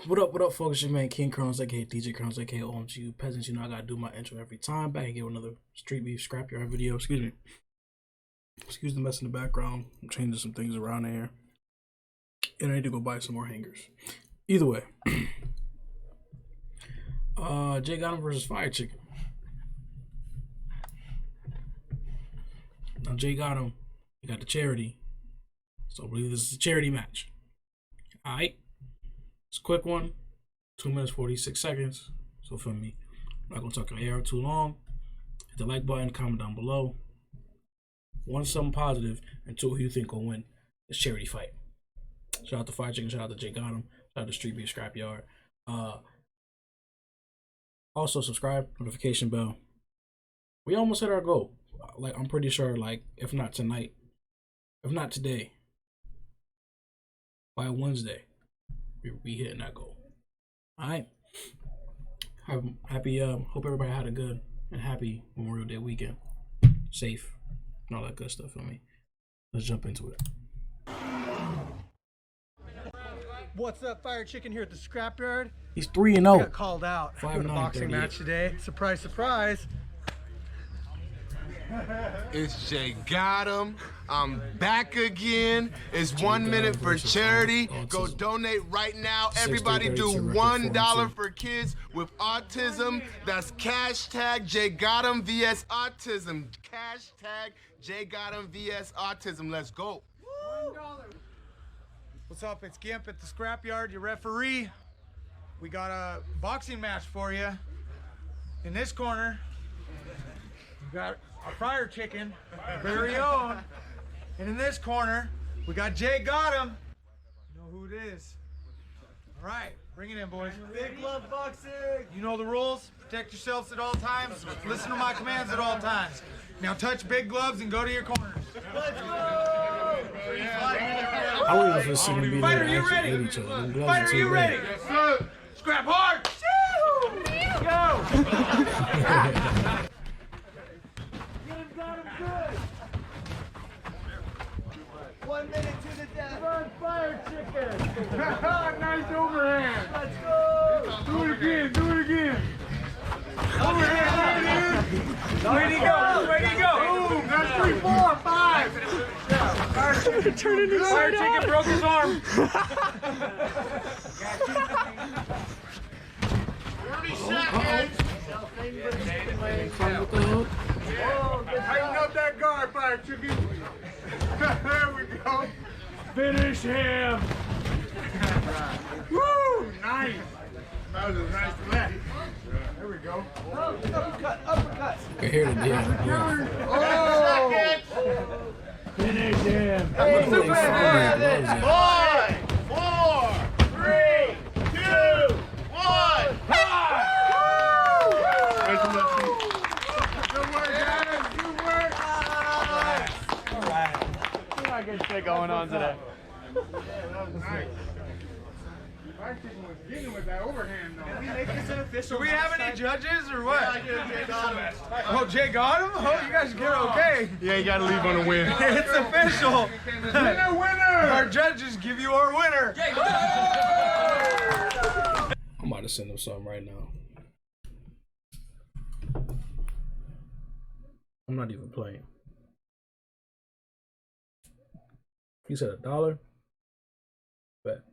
What up, folks? Your man King Kronos, aka DJ Kronos, aka OMG Peasants. You know I gotta do my intro every time. Back again with another Street Beef Scrapyard video. Excuse me. Excuse the mess in the background. I'm changing some things around here. And I need to go buy some more hangers. Either way. Jay Gottem versus Firechicken. Now Jay Gottem, he got the charity. So I believe this is a charity match. Alright. It's a quick one. 2 minutes 46 seconds. So for me, I'm not gonna talk on air too long. Hit the like button, comment down below. One, something positive, and two, who you think will win this charity fight. Shout out to Firechicken, shout out to Jay Gottem, shout out to Street Beef Scrapyard. Also subscribe, notification bell. We almost hit our goal. Like, I'm pretty sure, like, if not tonight, if not today, by Wednesday, we'll be hitting that goal. Alright. Happy, hope everybody had a good and happy Memorial Day weekend. Safe and all that good stuff for me. Let's jump into it. What's up, Firechicken here at the Scrapyard. He's 3-0. Got called out for the boxing 38. match today. Surprise, surprise. It's Jay Gottem. I'm back again. It's 1 minute for charity. Go donate right now. Everybody do $1 for kids with autism. That's hashtag Jay Gottem vs autism. Hashtag Jay Gottem vs autism. Let's go. $1. What's up? It's Gimp at the Scrapyard, your referee. We got a boxing match for you. In this corner, we got our Firechicken, very own. And in this corner, we got Jay Gottem. You know who it is. All right, bring it in, boys. Big love boxing. You know the rules. Protect yourselves at all times. Listen to my commands at all times. Now touch big gloves and go to your corners. Let's go! I wouldn't even see them be Fighter, there you actually ready? hit each other. Them gloves are Fighter, too you big. ready? Yes, sir. Scrap hard. Go! Get him, got him good. 1 minute to the death. Run, Firechicken. Nice overhand. Let's go. Do it again. Do it again. Overhand. Where'd he go? Where'd he go? Boom. That's 3, 4, 5. Firechicken broke his arm. 30 seconds. Tighten up that guard, Firechicken. There we go. Finish him. Woo! Nice. That was a nice left. There we go. Oh, uppercut, uppercut. I hear the deal. Oh! Finish him. Hey, Look at they Superman. fired. 5, 4, 3, 2, 1. Good work, guys. Good work. All right. We're not getting shit going on today. That was nice. Firechicken was getting with that overhand, though. We make this an official. Do we have any judges or what? Jay Gottem. Oh, Jay Gottem? Oh, you guys get okay. Yeah, you gotta leave on a win. It's official. Winner, winner! Our judges give you our winner. I'm about to send him something right now. I'm not even playing. He said $1. Bet.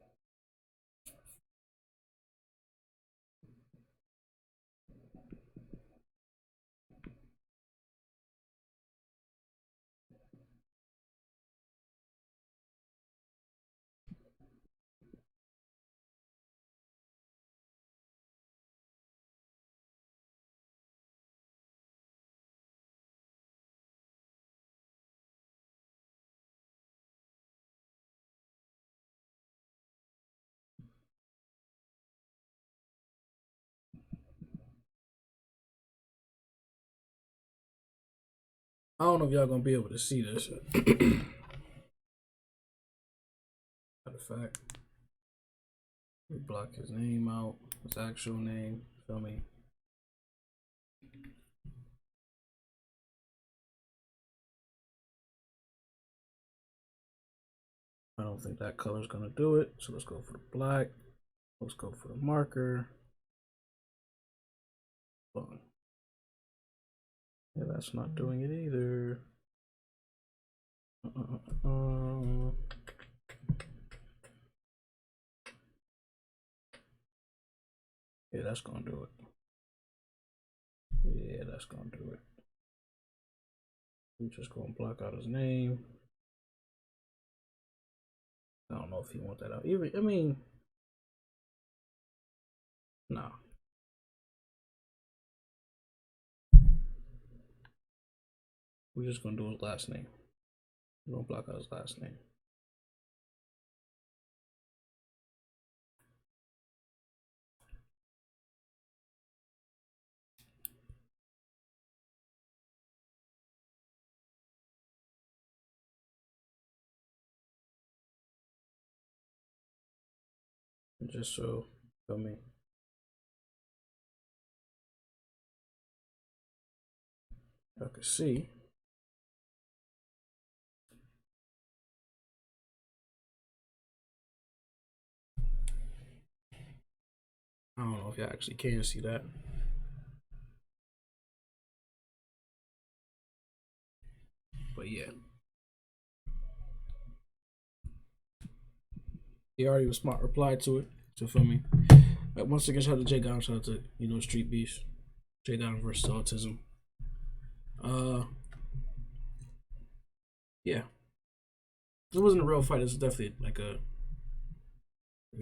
I don't know if y'all gonna be able to see this. Matter of fact, let me block his name out, his actual name. Feel me? I don't think that color's gonna do it, so let's go for the black. Let's go for the marker. Fun. Yeah, that's not doing it either. Yeah, that's gonna do it. Yeah, that's gonna do it. We're just gonna block out his name. I don't know if you want that out. Even, I mean, no. We're just gonna do his last name. We're gonna block out his last name. Just so, feel me. I can see. I don't know if y'all actually can see that. But yeah. He already was smart, replied to it. So feel me. But once again, shout out to Jay Gottem, shout out to, you know, Street Beefs. Jay Gottem versus Autism. Yeah. This wasn't a real fight. This is definitely like a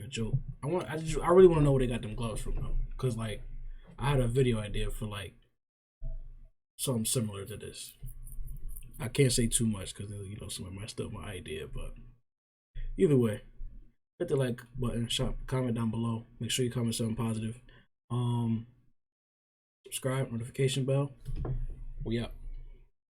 joke. I really want to know where they got them gloves from though, cause like I had a video idea for like something similar to this. I can't say too much because you know someone might steal my idea, but either way, hit the like button, comment down below. Make sure you comment something positive. Subscribe, notification bell. We out.